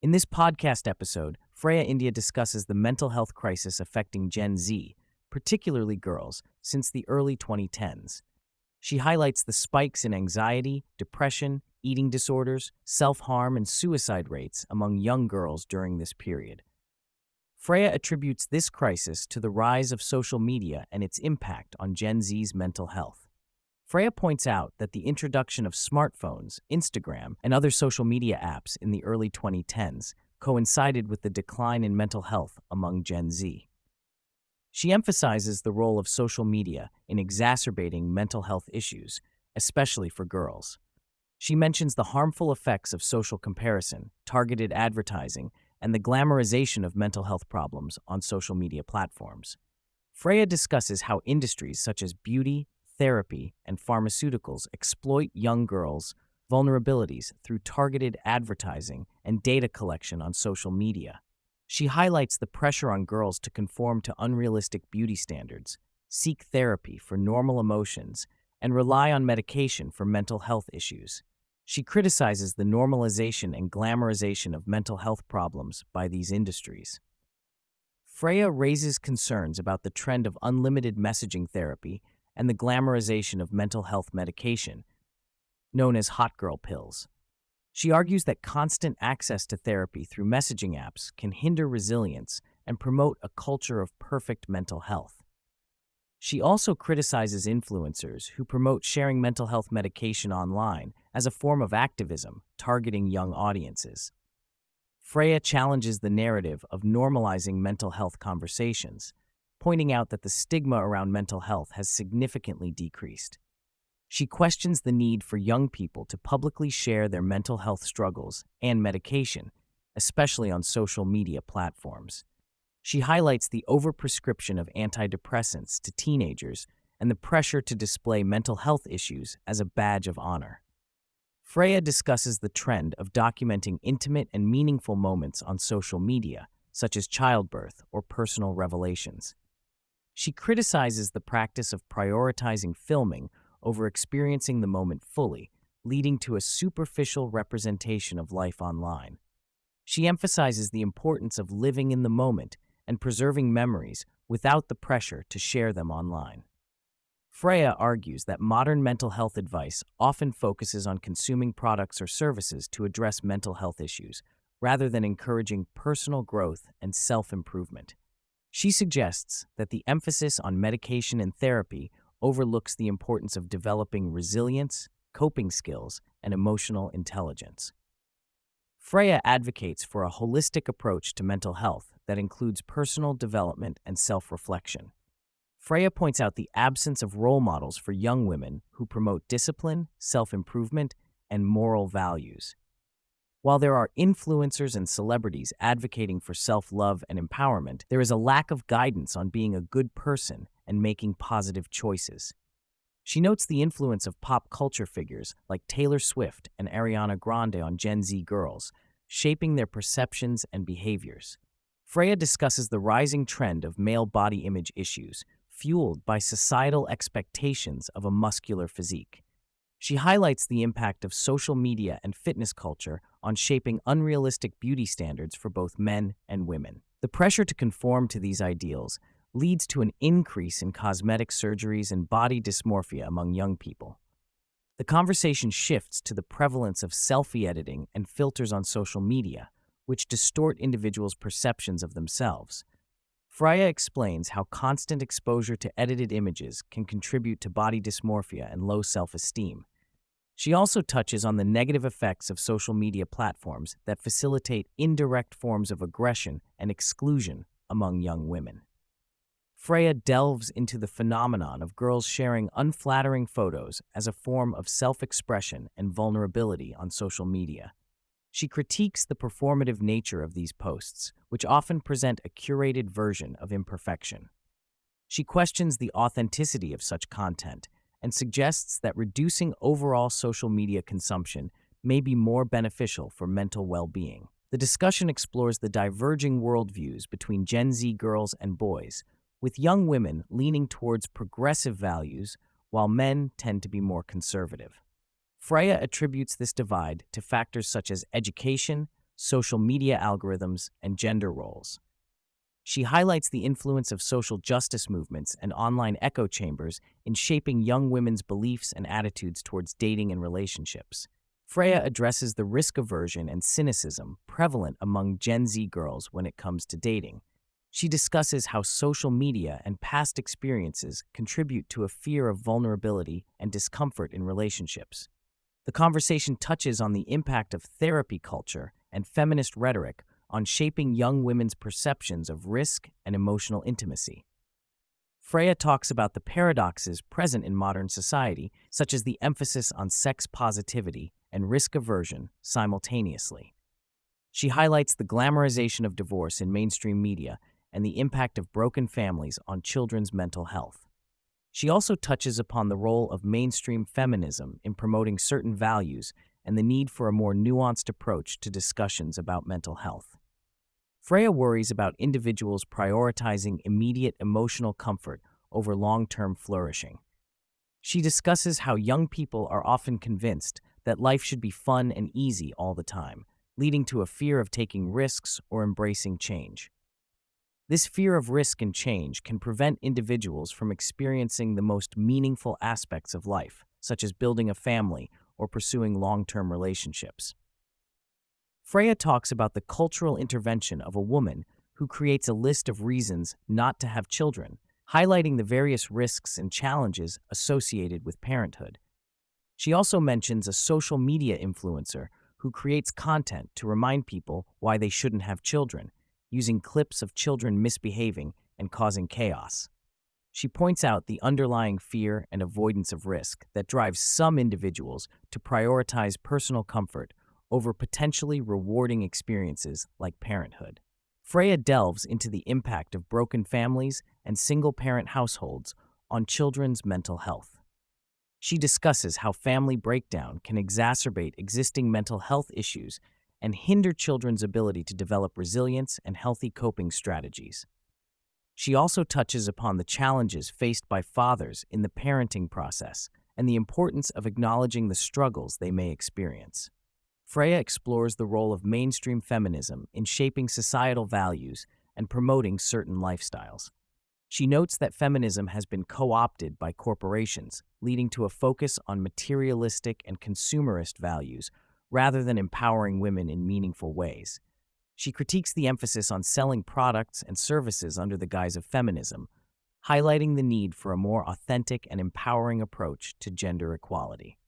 In this podcast episode, Freya India discusses the mental health crisis affecting Gen Z, particularly girls, since the early 2010s. She highlights the spikes in anxiety, depression, eating disorders, self-harm, and suicide rates among young girls during this period. Freya attributes this crisis to the rise of social media and its impact on Gen Z's mental health. Freya points out that the introduction of smartphones, Instagram, and other social media apps in the early 2010s coincided with the decline in mental health among Gen Z. She emphasizes the role of social media in exacerbating mental health issues, especially for girls. She mentions the harmful effects of social comparison, targeted advertising, and the glamorization of mental health problems on social media platforms. Freya discusses how industries such as beauty, therapy, and pharmaceuticals exploit young girls' vulnerabilities through targeted advertising and data collection on social media. She highlights the pressure on girls to conform to unrealistic beauty standards, seek therapy for normal emotions, and rely on medication for mental health issues. She criticizes the normalization and glamorization of mental health problems by these industries. Freya raises concerns about the trend of unlimited messaging therapy and the glamorization of mental health medication, known as hot girl pills. She argues that constant access to therapy through messaging apps can hinder resilience and promote a culture of perfect mental health. She also criticizes influencers who promote sharing mental health medication online as a form of activism targeting young audiences. Freya challenges the narrative of normalizing mental health conversations, pointing out that the stigma around mental health has significantly decreased. She questions the need for young people to publicly share their mental health struggles and medication, especially on social media platforms. She highlights the overprescription of antidepressants to teenagers and the pressure to display mental health issues as a badge of honor. Freya discusses the trend of documenting intimate and meaningful moments on social media, such as childbirth or personal revelations. She criticizes the practice of prioritizing filming over experiencing the moment fully, leading to a superficial representation of life online. She emphasizes the importance of living in the moment and preserving memories without the pressure to share them online. Freya argues that modern mental health advice often focuses on consuming products or services to address mental health issues, rather than encouraging personal growth and self-improvement. She suggests that the emphasis on medication and therapy overlooks the importance of developing resilience, coping skills, and emotional intelligence. Freya advocates for a holistic approach to mental health that includes personal development and self-reflection. Freya points out the absence of role models for young women who promote discipline, self-improvement, and moral values. While there are influencers and celebrities advocating for self-love and empowerment, there is a lack of guidance on being a good person and making positive choices. She notes the influence of pop culture figures like Taylor Swift and Ariana Grande on Gen Z girls, shaping their perceptions and behaviors. Freya discusses the rising trend of male body image issues, fueled by societal expectations of a muscular physique. She highlights the impact of social media and fitness culture on shaping unrealistic beauty standards for both men and women. The pressure to conform to these ideals leads to an increase in cosmetic surgeries and body dysmorphia among young people. The conversation shifts to the prevalence of selfie editing and filters on social media, which distort individuals' perceptions of themselves. Freya explains how constant exposure to edited images can contribute to body dysmorphia and low self-esteem. She also touches on the negative effects of social media platforms that facilitate indirect forms of aggression and exclusion among young women. Freya delves into the phenomenon of girls sharing unflattering photos as a form of self-expression and vulnerability on social media. She critiques the performative nature of these posts, which often present a curated version of imperfection. She questions the authenticity of such content and suggests that reducing overall social media consumption may be more beneficial for mental well-being. The discussion explores the diverging worldviews between Gen Z girls and boys, with young women leaning towards progressive values while men tend to be more conservative. Freya attributes this divide to factors such as education, social media algorithms, and gender roles. She highlights the influence of social justice movements and online echo chambers in shaping young women's beliefs and attitudes towards dating and relationships. Freya addresses the risk aversion and cynicism prevalent among Gen Z girls when it comes to dating. She discusses how social media and past experiences contribute to a fear of vulnerability and discomfort in relationships. The conversation touches on the impact of therapy culture and feminist rhetoric on shaping young women's perceptions of risk and emotional intimacy. Freya talks about the paradoxes present in modern society, such as the emphasis on sex positivity and risk aversion simultaneously. She highlights the glamorization of divorce in mainstream media and the impact of broken families on children's mental health. She also touches upon the role of mainstream feminism in promoting certain values and the need for a more nuanced approach to discussions about mental health. Freya worries about individuals prioritizing immediate emotional comfort over long-term flourishing. She discusses how young people are often convinced that life should be fun and easy all the time, leading to a fear of taking risks or embracing change. This fear of risk and change can prevent individuals from experiencing the most meaningful aspects of life, such as building a family or pursuing long-term relationships. Freya talks about the cultural intervention of a woman who creates a list of reasons not to have children, highlighting the various risks and challenges associated with parenthood. She also mentions a social media influencer who creates content to remind people why they shouldn't have children, using clips of children misbehaving and causing chaos. She points out the underlying fear and avoidance of risk that drives some individuals to prioritize personal comfort over potentially rewarding experiences like parenthood. Freya delves into the impact of broken families and single-parent households on children's mental health. She discusses how family breakdown can exacerbate existing mental health issues and hinder children's ability to develop resilience and healthy coping strategies. She also touches upon the challenges faced by fathers in the parenting process and the importance of acknowledging the struggles they may experience. Freya explores the role of mainstream feminism in shaping societal values and promoting certain lifestyles. She notes that feminism has been co-opted by corporations, leading to a focus on materialistic and consumerist values rather than empowering women in meaningful ways. She critiques the emphasis on selling products and services under the guise of feminism, highlighting the need for a more authentic and empowering approach to gender equality.